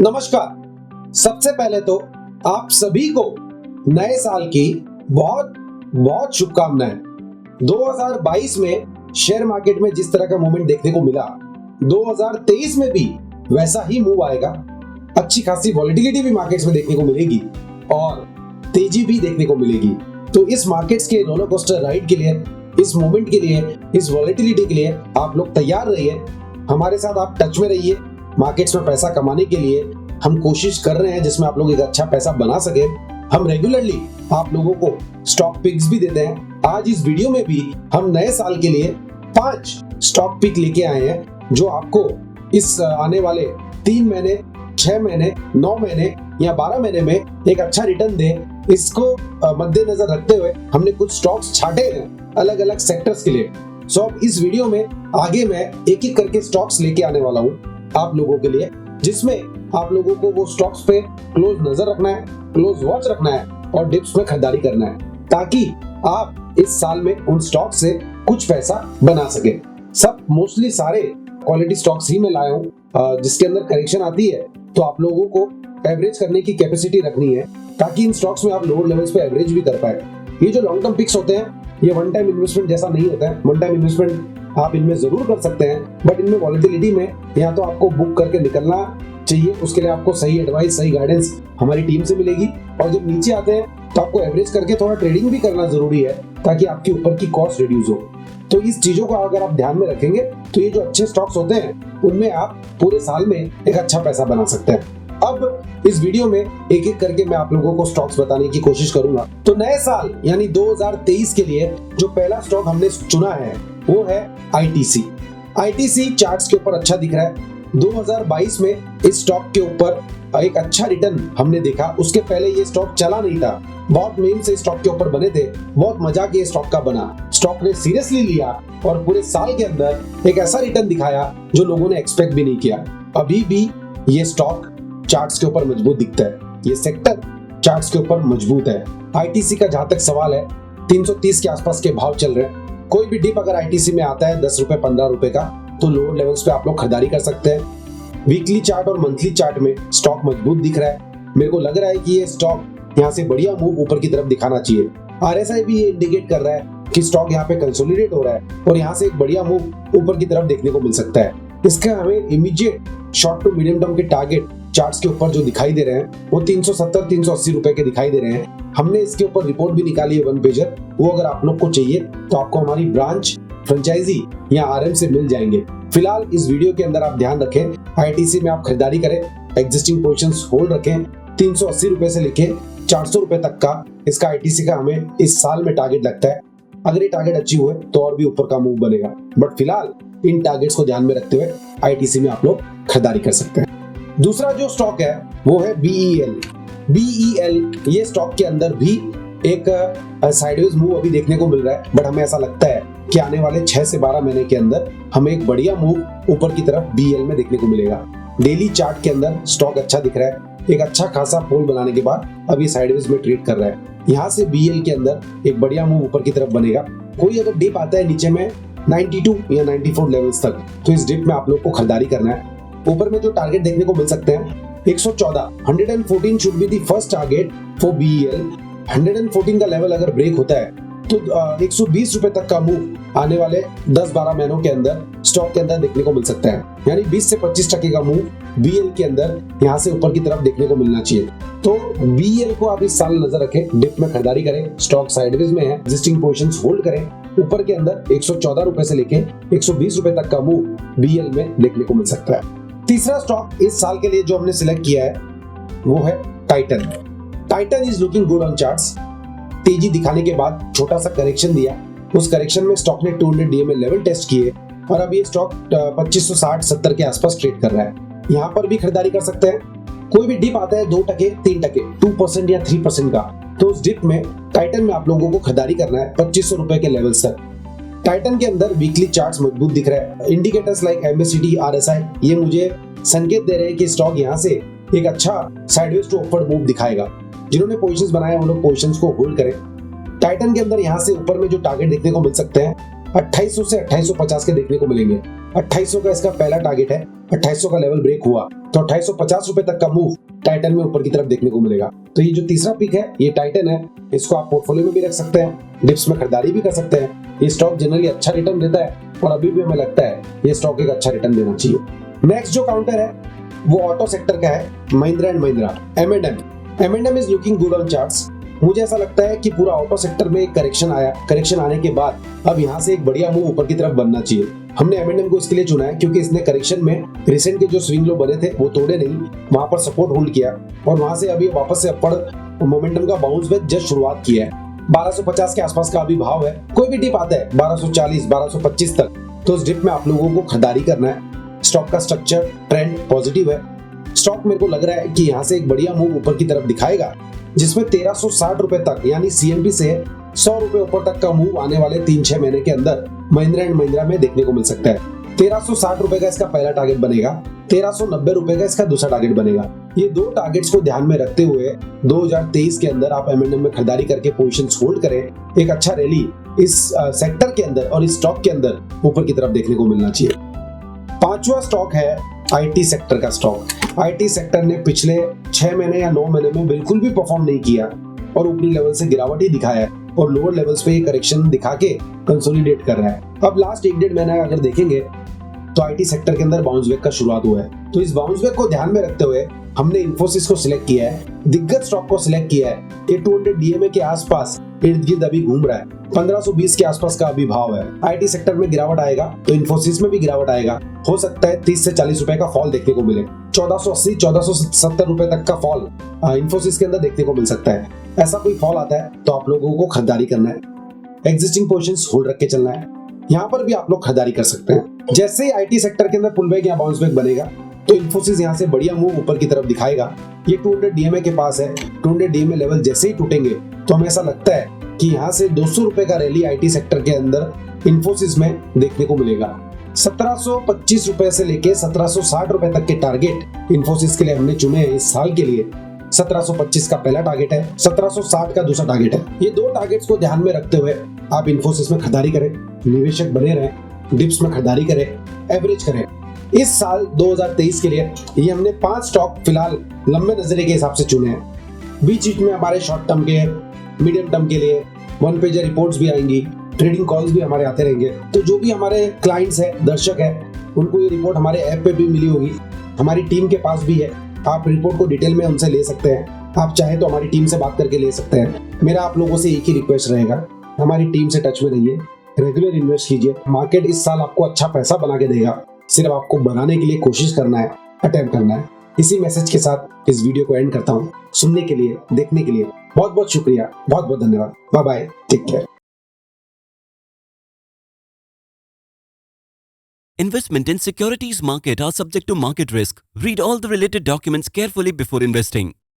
नमस्कार। सबसे पहले तो आप सभी को नए साल की बहुत बहुत शुभकामनाएं। 2022 में शेयर मार्केट में जिस तरह का मूवमेंट देखने को मिला, 2023 में भी वैसा ही मूव आएगा। अच्छी खासी वॉलेटिलिटी भी मार्केट्स में देखने को मिलेगी और तेजी भी देखने को मिलेगी। तो इस मार्केट्स के रोलर कोस्टर राइड के लिए, इस मूवमेंट के लिए, इस वॉलेटिलिटी के लिए आप लोग तैयार रहिए। हमारे साथ आप टच में रहिए। मार्केट्स में पैसा कमाने के लिए हम कोशिश कर रहे हैं जिसमें आप लोग एक अच्छा पैसा बना सके। हम रेगुलरली आप लोगों को स्टॉक पिक्स भी देते हैं। आज इस वीडियो में भी हम नए साल के लिए 5 स्टॉक पिक लेके आए हैं जो आपको इस आने वाले 3 महीने, 6 महीने, 9 महीने या 12 महीने में एक अच्छा रिटर्न दे। इसको मद्देनजर रखते हुए हमने कुछ स्टॉक्स छांटे हैं अलग अलग सेक्टर्स के लिए। सो अब इस वीडियो में आगे मैं एक एक करके स्टॉक्स लेके आने वाला हूँ आप लोगों के लिए, जिसमें आप लोगों को वो स्टॉक्स पे क्लोज नजर रखना है, क्लोज वॉच रखना है और डिप्स में खरीदारी करना है, ताकि आप इस साल में उन स्टॉक से कुछ पैसा बना सके। सब मोस्टली सारे क्वालिटी स्टॉक्स ही मैं लाया हूँ। जिसके अंदर करेक्शन आती है तो आप लोगों को एवरेज करने की कैपेसिटी रखनी है, ताकि इन स्टॉक्स में आप लोअर लेवल्स पे एवरेज भी कर पाए। ये जो लॉन्ग टर्म पिक्स होते हैं, ये वन टाइम इन्वेस्टमेंट जैसा नहीं होता है। वन टाइम इन्वेस्टमेंट आप इनमें जरूर कर सकते हैं, बट इनमें वॉलेटिलिटी में या तो आपको बुक करके निकलना चाहिए। उसके लिए आपको सही एडवाइस, सही गाइडेंस हमारी टीम से मिलेगी। और जब नीचे आते हैं तो आपको एवरेज करके थोड़ा ट्रेडिंग भी करना जरूरी है, ताकि आपके ऊपर की कॉस्ट रिड्यूस हो। तो इस चीजों को अगर आप ध्यान में रखेंगे तो ये जो अच्छे स्टॉक्स होते हैं उनमें आप पूरे साल में एक अच्छा पैसा बना सकते हैं। अब इस वीडियो में एक एक करके मैं आप लोगों को स्टॉक्स बताने की कोशिश करूंगा। तो नए साल यानी 2023 के लिए जो पहला स्टॉक हमने चुना है वो है आईटीसी। आईटीसी चार्ट्स के ऊपर अच्छा दिख रहा है। 2022 में इस स्टॉक के ऊपर एक अच्छा रिटर्न हमने देखा। उसके पहले ये स्टॉक चला नहीं था, बहुत मीम से स्टॉक के ऊपर बने थे, बहुत मजाक ये स्टॉक का बना। स्टॉक ने सीरियसली लिया और पूरे साल के अंदर एक ऐसा रिटर्न दिखाया जो लोगों ने एक्सपेक्ट भी नहीं किया। अभी भी ये स्टॉक चार्ट्स के ऊपर मजबूत दिखता है, ये सेक्टर चार्ट्स के ऊपर मजबूत है। आईटीसी का जहां तक सवाल है, 330 के आसपास के भाव चल रहे हैं। कोई भी डिप अगर आईटीसी में आता है 10 रुपए, 15 रुपए का, तो लोअर लेवल्स पे आप लोग खरीदारी कर सकते हैं। वीकली चार्ट और मंथली चार्ट में स्टॉक मजबूत दिख रहा है। मेरे को लग रहा है कि ये स्टॉक यहाँ से बढ़िया मूव ऊपर की तरफ दिखाना चाहिए। आरएसआई भी ये इंडिकेट कर रहा है कि स्टॉक यहाँ पे कंसोलिडेट हो रहा है और यहाँ से एक बढ़िया मूव ऊपर की तरफ देखने को मिल सकता है। इसका हमें immediate short to medium term के टारगेट चार्ट्स के ऊपर जो दिखाई दे रहे हैं वो 370-380 रुपए के दिखाई दे रहे हैं। हमने इसके ऊपर रिपोर्ट भी निकाली है, 1 पेजर। वो अगर आप लोग को चाहिए तो आपको हमारी ब्रांच, फ्रेंचाइजी या आरएम से मिल जाएंगे। फिलहाल इस वीडियो के अंदर आप ध्यान रखें, आईटीसी में आप खरीदारी करें, एग्जिस्टिंग पोजीशंस होल्ड रखें। 380 रुपए से लेके 400 रुपए तक का इसका आईटीसी का हमें इस साल में टारगेट लगता है। अगर ये टारगेट अचीव हुए तो और भी ऊपर का मूव बनेगा, बट फिलहाल इन टारगेट्स को ध्यान में रखते हुए आईटीसी में आप लोग खरीदारी कर सकते हैं। दूसरा जो स्टॉक है वो है बीईएल। बीईएल ये स्टॉक के अंदर भी एक साइडवेज मूव अभी देखने को मिल रहा है, बट हमें ऐसा लगता है कि आने वाले 6 से 12 महीने के अंदर हमें एक बढ़िया मूव ऊपर की तरफ बीईएल में देखने को मिलेगा। डेली चार्ट के अंदर स्टॉक अच्छा दिख रहा है। एक अच्छा खासा पोल बनाने के बाद अब ये साइडवेज में ट्रेड कर रहा है। यहाँ से बीईएल के अंदर एक बढ़िया मूव ऊपर की तरफ बनेगा। कोई अगर डिप आता है नीचे में 92 या 94 लेवल्स तक, तो इस डिप में आप लोग को खरीदारी करना है। ऊपर में जो टारगेट देखने को मिल सकते हैं 114, 114 should be the first target for BEL. 114 का लेवल अगर ब्रेक होता है तो 120 रुपए तक का मूव आने वाले 10-12 महीनों के अंदर स्टॉक के अंदर देखने को मिल सकता है। यानी 20 से 25% का मूव बीईएल के अंदर यहाँ से ऊपर की तरफ देखने को मिलना चाहिए। तो बीईएल को आप इस साल नजर रखें, डिप में खरीदारी करें। स्टॉक साइडवेज में है, एग्जिस्टिंग पोजीशंस होल्ड करें। ऊपर के अंदर 114 रुपए से लेके 120 रुपए तक का मूव बीईएल में देखने को मिल सकता है। तीसरा स्टॉक इस साल के लिए जो हमने सिलेक्ट किया है वो है Titan. Titan is looking good on charts. तेजी दिखाने के बाद छोटा सा करेक्शन दिया, उस करेक्शन में स्टॉक ने 200 डीएमए लेवल टेस्ट किए और अब ये स्टॉक 2560-70 के आसपास ट्रेड कर रहा है। यहाँ पर भी खरीदारी कर सकते हैं। कोई भी डिप आता है 2%, 3%, 2% या 3% का, तो उस डिप में टाइटन में आप लोगों को खरीदारी करना है 2500 रुपए के लेवल तक। टाइटन के अंदर वीकली चार्ट्स मजबूत दिख रहा है। इंडिकेटर्स लाइक एमएसीडी, आरएसआई ये मुझे संकेत दे रहे हैं कि स्टॉक यहाँ से एक अच्छा साइडवेज टू अपवर्ड मूव दिखाएगा। जिन्होंने पोजीशंस बनाए वो लोग पोजीशंस को होल्ड करें। टाइटन के अंदर यहाँ से ऊपर में जो टारगेट देखने को मिल सकते हैं 2800 से 2850 के देखने को मिलेंगे। 2800 का इसका पहला टारगेट है। 2800 का लेवल ब्रेक हुआ तो 2850 रुपए तक का मूव टाइटन में ऊपर की तरफ देखने को मिलेगा। तो ये जो तीसरा पिक है ये टाइटन है, इसको आप पोर्टफोलियो में भी रख सकते हैं, डिप्स में खरीदारी भी कर सकते हैं। ये स्टॉक जनरली अच्छा रिटर्न देता है और अभी भी हमें लगता है ये स्टॉक एक अच्छा रिटर्न देना चाहिए। नेक्स्ट जो काउंटर है वो ऑटो सेक्टर का है, Mahindra and Mahindra M&M is looking good on charts. मुझे ऐसा लगता है कि पूरा ऑटो सेक्टर में एक करेक्शन आया, करेक्शन आने के बाद अब यहाँ से एक बढ़िया मूव ऊपर की तरफ बनना चाहिए। हमने M&M को इसके लिए चुना है क्योंकि इसने करेक्शन में रिसेंट के जो स्विंग लो बने थे वो तोड़े नहीं, वहां पर सपोर्ट होल्ड किया और वहां से अभी वापस से अपवर्ड मोमेंटम का बाउंस बैक जस्ट शुरुआत की है। 1250 के आसपास का अभी भाव है, कोई भी डिप आता है 1240 1225 तक तो उस डिप में आप लोगों को खरीदारी करना है। स्टॉक का स्ट्रक्चर ट्रेंड पॉजिटिव है। स्टॉक मेरे को लग रहा है कि यहाँ से एक बढ़िया मूव ऊपर की तरफ दिखाएगा जिसमें 1360 रुपए तक यानी CMB से 100 रुपए ऊपर तक का मूव आने वाले 3-6 महीने के अंदर महिंद्रा एंड महिंद्रा में देखने को मिल सकता है। 1360 रुपए का इसका पहला टारगेट बनेगा, 1390 रुपए का इसका दूसरा टारगेट बनेगा। ये दो टारगेट्स को ध्यान में रखते हुए 2023 के अंदर आप M&M में खरीदारी करके पोजीशंस होल्ड करें। एक अच्छा रैली इस सेक्टर के अंदर और इस स्टॉक के अंदर ऊपर की तरफ देखने को मिलना चाहिए। पांचवा स्टॉक है IT सेक्टर का स्टॉक। IT सेक्टर ने पिछले 6 महीने या 9 महीने में बिल्कुल भी परफॉर्म नहीं किया और ऊपरी लेवल से गिरावट ही दिखाया है और लोअर लेवल्स पे ये करेक्शन दिखा के कंसोलिडेट कर रहा है। अब लास्ट 1-1.5 महीना अगर देखेंगे तो IT सेक्टर के अंदर बाउंस बैक का शुरुआत हुआ है। तो इस बाउंस बैक को ध्यान में रखते हुए हमने इन्फोसिस को सिलेक्ट किया है, दिग्गज स्टॉक को सिलेक्ट किया है। ये 200 DMA के आसपास इर्द गिर्द अभी घूम रहा है, 1520 के आसपास का अभी भाव है। IT सेक्टर में गिरावट आएगा तो इन्फोसिस में भी गिरावट आएगा, हो सकता है 30 से 40 रुपए का फॉल देखने को मिले। 1480 1470 रुपए तक का फॉल इन्फोसिस के अंदर देखने को मिल सकता है। ऐसा कोई फॉल आता है तो आप लोगों को खरीदारी करना है, एग्जिस्टिंग पोजीशंस होल्ड रख के चलना है। यहाँ पर भी आप लोग खरीदारी कर सकते हैं। जैसे ही IT सेक्टर के अंदर पुल बैक या बाउंस बैक बनेगा तो इन्फोसिस यहाँ से बढ़िया मूव ऊपर की तरफ दिखाएगा। ये 200 DMA के पास है, 200 DMA लेवल जैसे ही टूटेंगे तो हमें ऐसा लगता है कि यहाँ से 200 रुपए का रैली IT सेक्टर के अंदर इन्फोसिस में देखने को मिलेगा। 1725 रुपए से लेके 1760 रुपए तक के टारगेट इन्फोसिस के लिए हमने चुने हैं इस साल के लिए। 1725 का पहला टारगेट है, 1760 का दूसरा टारगेट है। ये दो टारगेट्स को ध्यान में रखते हुए आप इन्फोसिस में खरीदारी करें, निवेशक बने रहें, डिप्स में खरीदारी करें, एवरेज करें। इस साल 2023 के लिए ये हमने 5 स्टॉक फिलहाल लंबे नजरे के हिसाब से चुने हैं। बीच में हमारे शॉर्ट टर्म के, मीडियम टर्म के लिए 1 पेजर रिपोर्ट्स भी आएंगी, ट्रेडिंग कॉल्स भी हमारे आते रहेंगे। तो जो भी हमारे क्लाइंट्स है, दर्शक है, उनको ये रिपोर्ट हमारे ऐप पे भी मिली होगी, हमारी टीम के पास भी है। आप रिपोर्ट को डिटेल में उनसे ले सकते हैं। आप चाहे तो हमारी टीम से बात करके ले सकते हैं। मेरा आप लोगों से एक ही रिक्वेस्ट रहेगा, हमारी टीम से टच में रहिए, रेगुलर इन्वेस्ट कीजिए। मार्केट इस साल आपको अच्छा पैसा बना के देगा, सिर्फ आपको बनाने के लिए कोशिश करना है, अटेम्प्ट करना है। इसी मैसेज के साथ इस वीडियो को एंड करता हूँ। सुनने के लिए, देखने के लिए बहुत बहुत शुक्रिया, बहुत बहुत धन्यवाद। Bye bye, take care. Investment in securities market are subject to market risk. Read all the related documents carefully before investing.